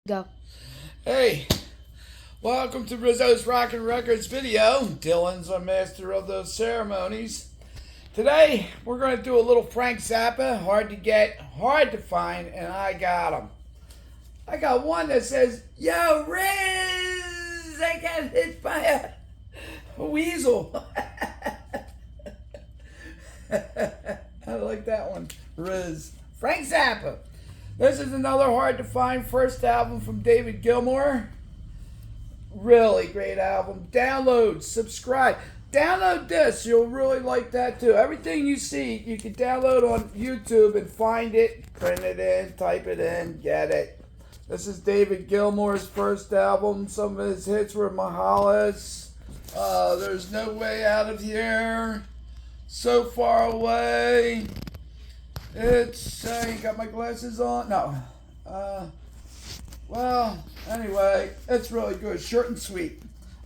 Go. Hey, welcome to Rizzo's Rockin' Records video. Dylan's a master of those ceremonies. Today, we're going to do a little Frank Zappa. Hard to get, hard to find, and I got him. I got one that says, "Yo, Riz, I got hit by a weasel." I like that one. Riz. Frank Zappa. This is another hard to find first album from David Gilmour. Really great album. Download, subscribe. Download this. You'll really like that too. Everything you see, you can download on YouTube and find it, print it in, type it in, get it. This is David Gilmour's first album. Some of his hits were Mahalis. There's No Way Out of Here. So Far Away. It's, you got my glasses on? No. Well, anyway, it's really good. Short and sweet.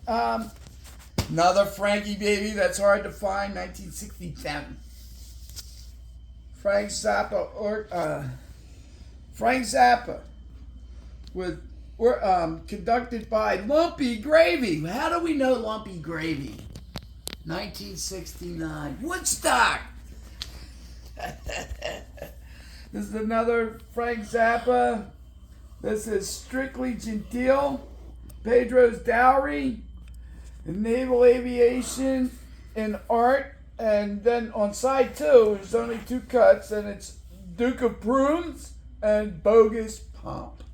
Another Frankie baby that's hard to find, 1967. Frank Zappa, Frank Zappa, conducted by Lumpy Gravy. How do we know Lumpy Gravy? 1969. Woodstock. This is another Frank Zappa. This is Strictly Gentile, Pedro's Dowry, Naval Aviation, and Art. And then on side 2, there's only 2 cuts, and it's Duke of Prunes and Bogus Pump.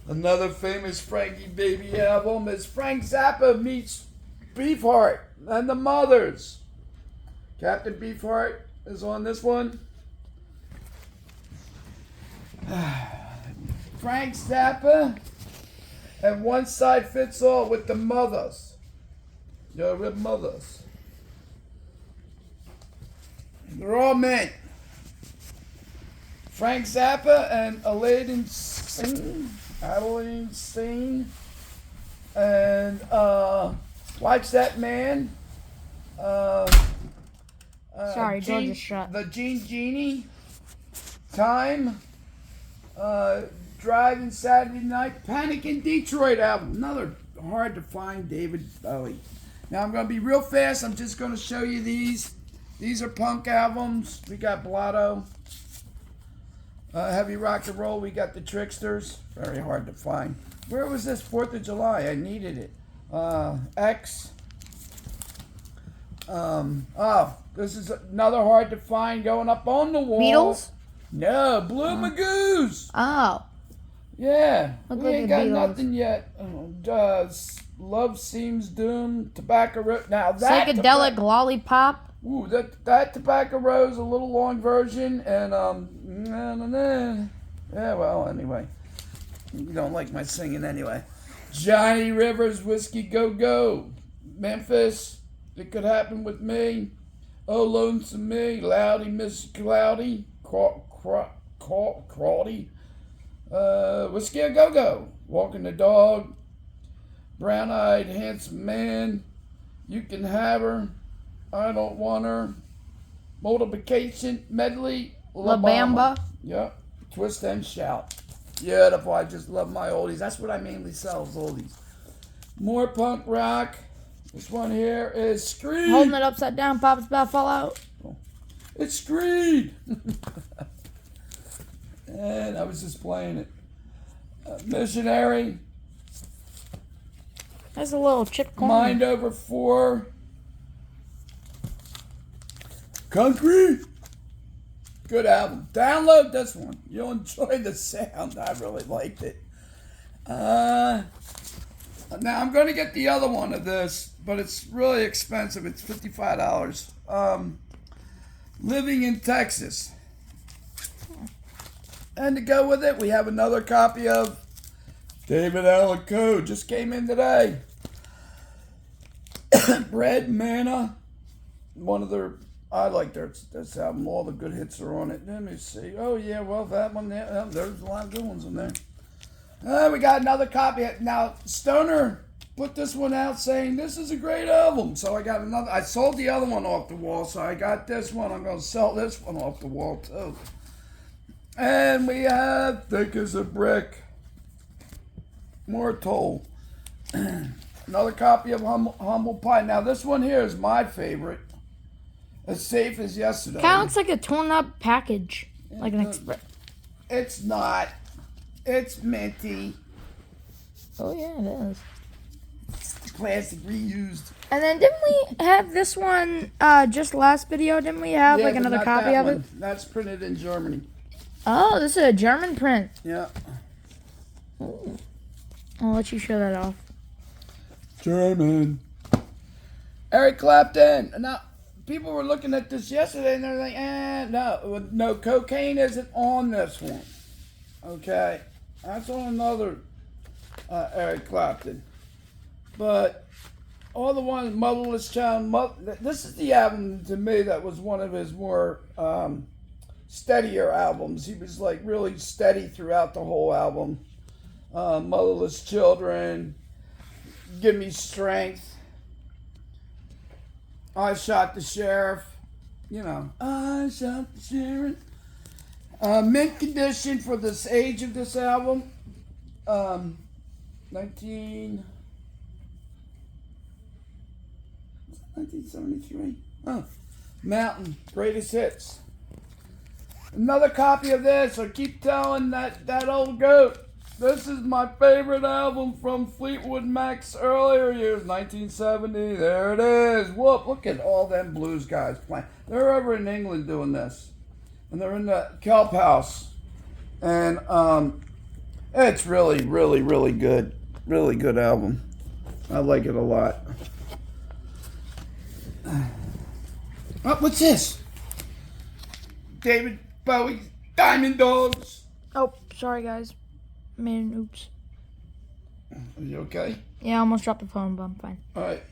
Another famous Frankie Baby album is Frank Zappa meets Beefheart and the Mothers. Captain Beefheart is on this one. Frank Zappa and One Side Fits All with the Mothers. Yo, the Mothers. They're all men. Frank Zappa and Aladdin Singh, and Watch That Man. Sorry, George is shut. The Genie. Time. Driving Saturday Night. Panic in Detroit album. Another hard to find David Bowie. Now I'm going to be real fast. I'm just going to show you these. These are punk albums. We got Blotto. Heavy rock and roll. We got the Tricksters. Very hard to find. Where was this 4th of July? I needed it. X. This is another hard to find going up on the wall. Beatles? No, Blue Magoos. Oh. Yeah, Look we like ain't the got Beatles. nothing yet. Love Seems Doomed, Tobacco Rose. Now that Psychedelic Lollipop. Ooh, that Tobacco Rose, a little long version, and yeah. Well, anyway, you don't like my singing anyway. Johnny Rivers, Whiskey Go Go, Memphis. It Could Happen with Me. Oh, Lonesome Me, Loudy, Miss Cloudy, Crowdy, Whiskey A Go Go, Walking the Dog, Brown Eyed Handsome Man, You Can Have Her, I Don't Want Her, Multiplication Medley, La Bamba. Yep, Twist and Shout. Beautiful. I just love my oldies. That's what I mainly sell, is oldies. More punk rock. This one here is Screed. Holding it upside down, Pop's about to fall out. It's Screed. And I was just playing it. Missionary. There's a little chip corn. Mind Over 4. Concrete. Good album. Download this one. You'll enjoy the sound. I really liked it. Now I'm going to get the other one of this, but it's really expensive. It's $55. Living in Texas. And to go with it, we have another copy of David Allan Coe. Just came in today. Bread Manna. One of their, I like this album. All the good hits are on it. Let me see. Oh yeah, well that one there. There's a lot of good ones in there. We got another copy. Now Stoner put this one out saying this is a great album. So I got another. I sold the other one off the wall, so I got this one. I'm going to sell this one off the wall too. And we have Thick as a Brick. Mortal. Another copy of Humble Pie. Now this one here is my favorite. As Safe as Yesterday. Kind of looks like a torn up package. Like an express. It's not. It's minty. Oh yeah, it is. Plastic reused. And then didn't we have this one just last video? Didn't we have Yeah, like but another not copy that of it? one. That's printed in Germany. Oh, this is a German print. Yeah. Ooh. I'll let you show that off. German. Eric Clapton. Now, people were looking at this yesterday and they're like, no, cocaine isn't on this one. Okay. That's on another Eric Clapton. But all the ones, Motherless Child, this is the album to me that was one of his more steadier albums. He was like really steady throughout the whole album. Motherless Children, Give Me Strength, I Shot the Sheriff, I Shot the Sheriff. Mint condition for this age of this album, 1973. Oh, Mountain, Greatest Hits. Another copy of this. I keep telling that old goat. This is my favorite album from Fleetwood Mac's earlier years, 1970. There it is. Whoop, look at all them blues guys playing. They're over in England doing this. And they're in the Kelp House. And it's really, really, really good. Really good album. I like it a lot. Oh, what's this? David Bowie, Diamond Dogs. Oh, sorry guys. Made an oops. Are you okay? Yeah, I almost dropped the phone, but I'm fine. All right.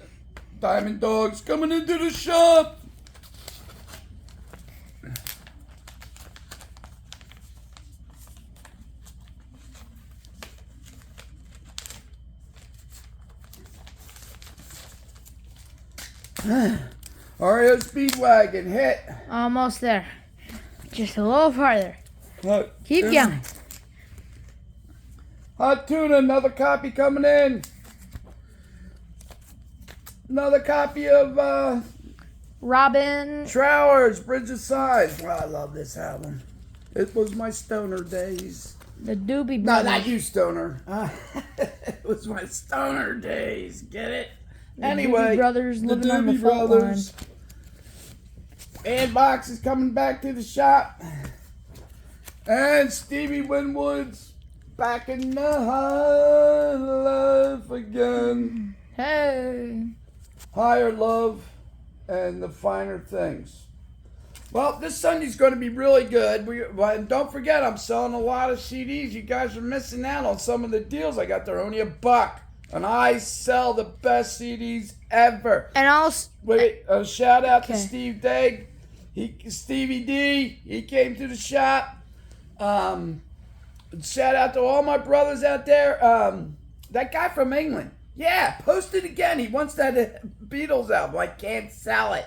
Diamond Dogs coming into the shop. REO Speedwagon hit. Almost there. Just a little farther. Look, Keep going. Hot Tuna, another copy coming in. Another copy of Robin. Trowers, Bridge of Sighs. Wow, I love this album. It was my stoner days. The Doobie No, Brothers. not you, stoner. It was my stoner days. Get it? The Anyway, Doobie Brothers the living on the Doobie fault Brothers. Bandbox is coming back to the shop. And Stevie Winwood's back in the high life again. Hey. Higher love and the finer things. Well, this Sunday's going to be really good. And don't forget, I'm selling a lot of CDs. You guys are missing out on some of the deals I got. They're only $1. And I sell the best CDs ever. And I'll... Wait, a shout out to Okay. Steve Degg. Stevie D, he came to the shop. Shout out to all my brothers out there. That guy from England. Yeah, post it again. He wants that Beatles album. I can't sell it.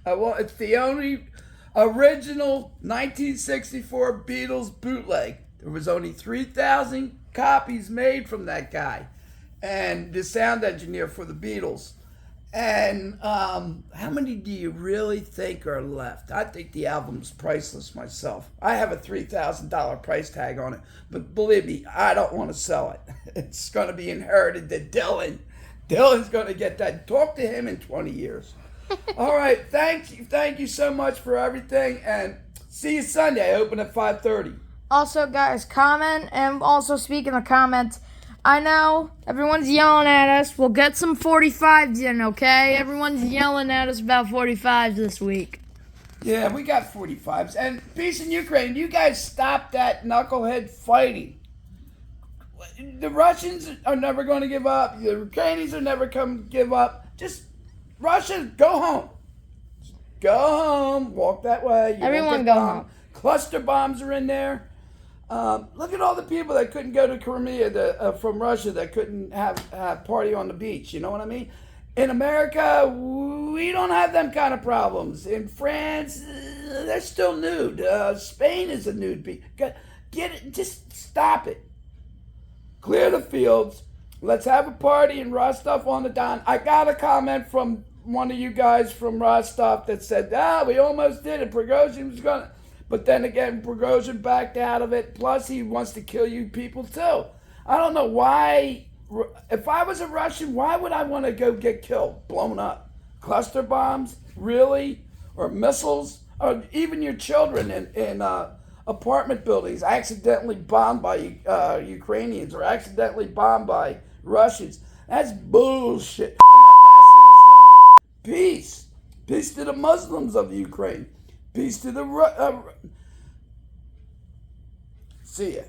It's the only original 1964 Beatles bootleg. There was only 3,000 copies made from that guy. And the sound engineer for the Beatles. And how many do you really think are left? I think the album's priceless myself. I have a $3,000 price tag on it. But believe me, I don't want to sell it. It's going to be inherited to Dylan. Dylan's going to get that. Talk to him in 20 years. All right. Thank you so much for everything. And see you Sunday. I open at 5:30. Also, guys, comment. And also, speaking of comments, I know everyone's yelling at us. We'll get some 45s in, okay? Everyone's yelling at us about 45s this week. Yeah, we got 45s. And peace in Ukraine. You guys stop that knucklehead fighting. The Russians are never going to give up. The Ukrainians are never going to give up. Just, Russia, go home. Go home. Walk that way. You Everyone won't go get bombed. home. Cluster bombs are in there. Look at all the people that couldn't go to Crimea from Russia that couldn't have party on the beach. You know what I mean? In America, we don't have them kind of problems. In France, they're still nude. Spain is a nude beach. Get it, just stop it. Clear the fields. Let's have a party in Rostov on the Don. I got a comment from one of you guys from Rostov that said, we almost did it. Prigozhin was going to. But then again, Prigozhin backed out of it. Plus, he wants to kill you people too. I don't know why. If I was a Russian, why would I want to go get killed, blown up? Cluster bombs? Really? Or missiles? Or even your children in apartment buildings accidentally bombed by Ukrainians or accidentally bombed by Russians. That's bullshit. Peace. Peace to the Muslims of Ukraine. Peace to the... See ya.